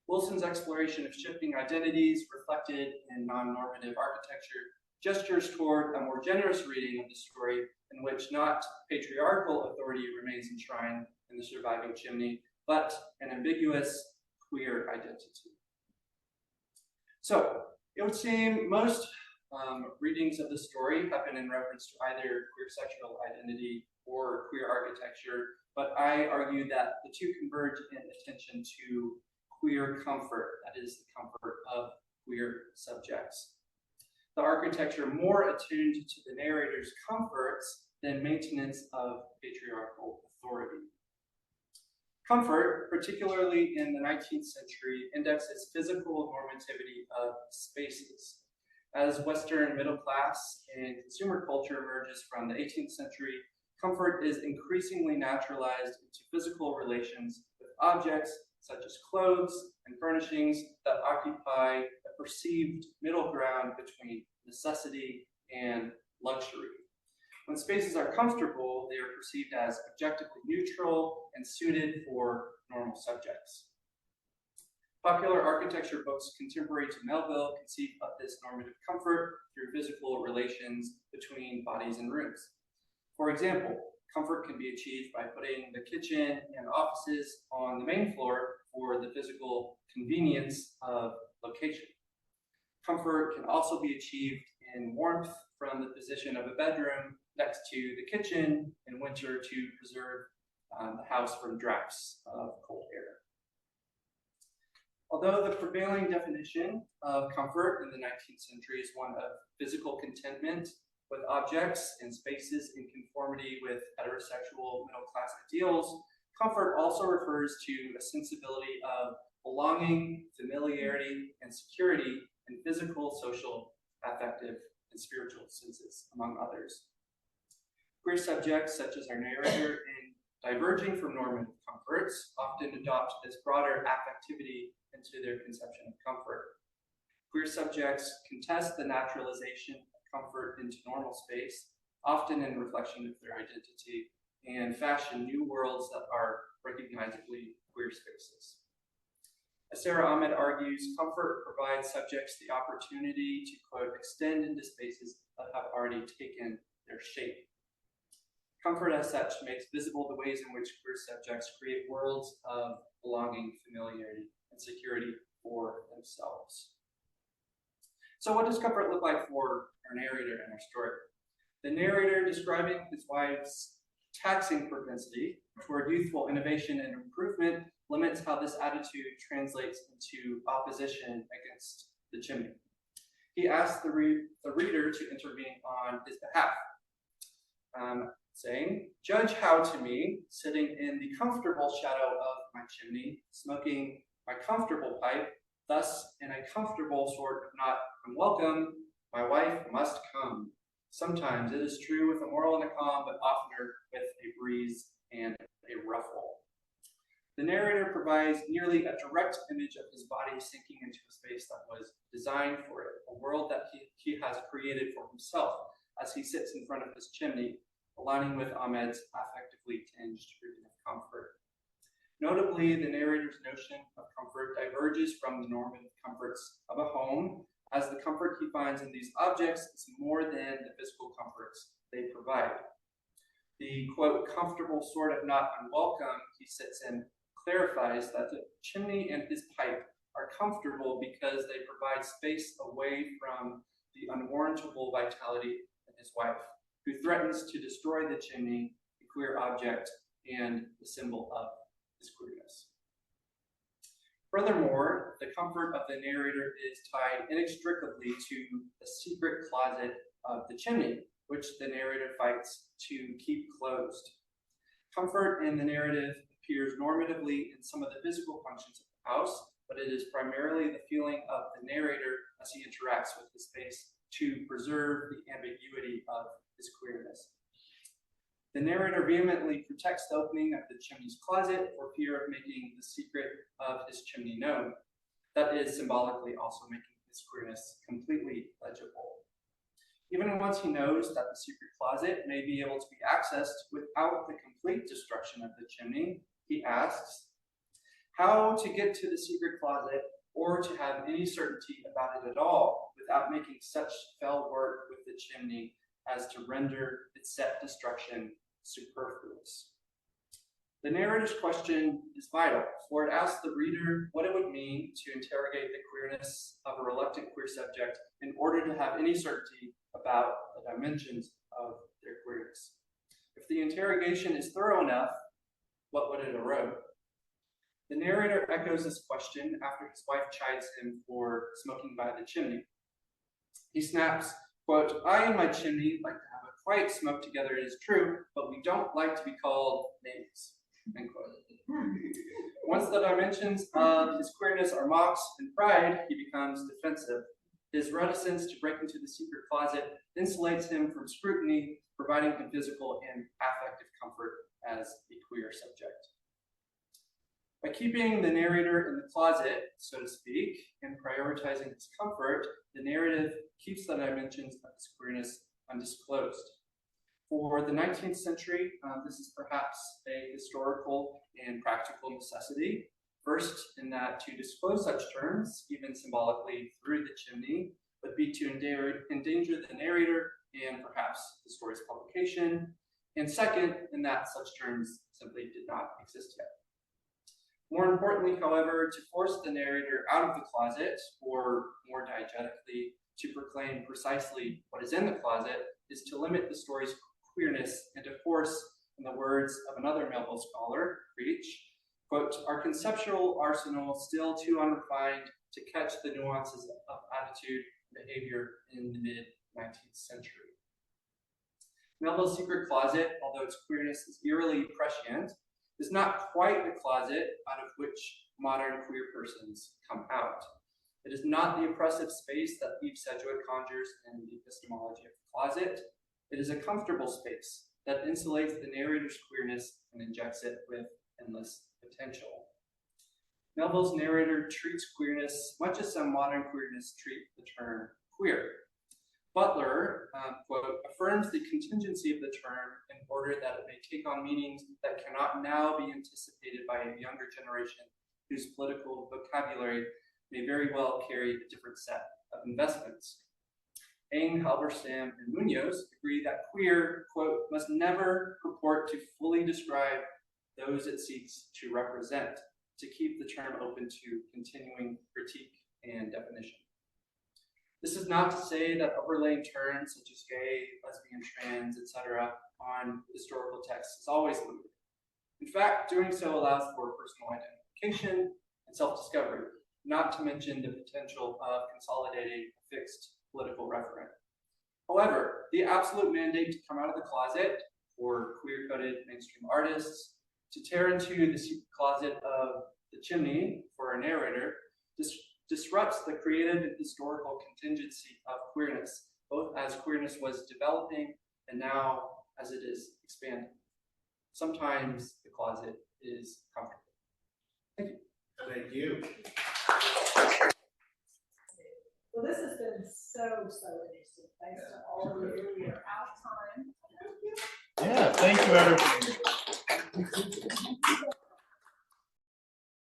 Wilson's exploration of shifting identities reflected in non-normative architecture gestures toward a more generous reading of the story in which not patriarchal authority remains enshrined in the surviving chimney, but an ambiguous queer identity. So it would seem most readings of the story have been in reference to either queer sexual identity or queer architecture, but I argue that the two converge in attention to queer comfort, that is the comfort of queer subjects. The architecture more attuned to the narrator's comforts than maintenance of patriarchal authority. Comfort, particularly in the 19th century, indexes physical normativity of spaces. As Western middle class and consumer culture emerges from the 18th century, comfort is increasingly naturalized into physical relations with objects such as clothes and furnishings that occupy a perceived middle ground between necessity and luxury. When spaces are comfortable, they are perceived as objectively neutral and suited for normal subjects. Popular architecture books contemporary to Melville conceive of this normative comfort through physical relations between bodies and rooms. For example, comfort can be achieved by putting the kitchen and offices on the main floor for the physical convenience of location. Comfort can also be achieved in warmth from the position of a bedroom next to the kitchen in winter to preserve the house from drafts of cold air. Although the prevailing definition of comfort in the 19th century is one of physical contentment with objects and spaces in conformity with heterosexual middle-class ideals, comfort also refers to a sensibility of belonging, familiarity, and security in physical, social, affective, and spiritual senses, among others. Queer subjects, such as our narrator, in diverging from normative comforts, often adopt this broader affectivity into their conception of comfort. Queer subjects contest the naturalization of comfort into normal space, often in reflection of their identity, and fashion new worlds that are recognizably queer spaces. As Sarah Ahmed argues, comfort provides subjects the opportunity to, quote, extend into spaces that have already taken their shape. Comfort as such makes visible the ways in which queer subjects create worlds of belonging, familiarity, and security for themselves. So what does comfort look like for our narrator in our story? The narrator, describing his wife's taxing propensity toward youthful innovation and improvement, limits how this attitude translates into opposition against the chimney. He asks the reader to intervene on his behalf, saying, "Judge how to me, sitting in the comfortable shadow of my chimney, smoking my comfortable pipe, thus in a comfortable sort of not unwelcome, my wife must come. Sometimes it is true with a moral and a calm, but oftener with a breeze and a ruffle." The narrator provides nearly a direct image of his body sinking into a space that was designed for it, a world that he has created for himself as he sits in front of his chimney, aligning with Ahmed's affectively tinged reading of comfort. Notably, the narrator's notion of comfort diverges from the normative comforts of a home, as the comfort he finds in these objects is more than the physical comforts they provide. The, quote, comfortable sort of not unwelcome he sits in clarifies that the chimney and his pipe are comfortable because they provide space away from the unwarrantable vitality of his wife, who threatens to destroy the chimney, the queer object, and the symbol of his queerness. Furthermore, the comfort of the narrator is tied inextricably to the secret closet of the chimney, which the narrator fights to keep closed. Comfort in the narrative appears normatively in some of the physical functions of the house, but it is primarily the feeling of the narrator as he interacts with the space to preserve the ambiguity of his queerness. The narrator vehemently protects the opening of the chimney's closet for fear of making the secret of his chimney known. That is symbolically also making his queerness completely legible. Even once he knows that the secret closet may be able to be accessed without the complete destruction of the chimney, he asks how to get to the secret closet or to have any certainty about it at all without making such fell work with the chimney as to render its set destruction superfluous. The narrator's question is vital, for it asks the reader what it would mean to interrogate the queerness of a reluctant queer subject in order to have any certainty about the dimensions of their queerness. If the interrogation is thorough enough, what would it erode? The narrator echoes this question after his wife chides him for smoking by the chimney. He snaps, quote, "I and my chimney like to have a quiet smoke together, it is true, but we don't like to be called names," end quote. Once the dimensions of his queerness are mocked and pried, he becomes defensive. His reticence to break into the secret closet insulates him from scrutiny, providing him physical and affective comfort as a queer subject. By keeping the narrator in the closet, so to speak, and prioritizing his comfort, the narrative keeps the dimensions of his queerness undisclosed. For the 19th century, this is perhaps a historical and practical necessity. First, in that to disclose such terms, even symbolically through the chimney, would be to endanger the narrator and perhaps the story's publication. And second, in that such terms simply did not exist yet. More importantly, however, to force the narrator out of the closet, or more diegetically, to proclaim precisely what is in the closet, is to limit the story's queerness and to force, in the words of another Melville scholar, Creech, quote, "our conceptual arsenal still too unrefined to catch the nuances of attitude and behavior in the mid-19th century." Melville's secret closet, although its queerness is eerily prescient, is not quite the closet out of which modern queer persons come out. It is not the oppressive space that Jewett conjures in the epistemology of the closet. It is a comfortable space that insulates the narrator's queerness and injects it with endless potential. Melville's narrator treats queerness much as some modern queerness treat the term queer. Butler, quote, affirms the contingency of the term in order that it may take on meanings that cannot now be anticipated by a younger generation whose political vocabulary may very well carry a different set of investments. Aang, Halberstam, and Munoz agree that queer, quote, must never purport to fully describe those it seeks to represent, to keep the term open to continuing critique and definition. This is not to say that overlaying terms such as gay, lesbian, trans, etc. on historical texts is always limited. In fact, doing so allows for personal identification and self-discovery, not to mention the potential of consolidating a fixed political referent. However, the absolute mandate to come out of the closet for queer-coded mainstream artists, to tear into the secret closet of the chimney for a narrator, disrupts the creative and historical contingency of queerness, both as queerness was developing and now as it is expanding. Sometimes the closet is comfortable. Thank you.
Thank you.
Well, this has been so interesting. Thanks to all of you. We are out of time.
Yeah, thank you, everyone.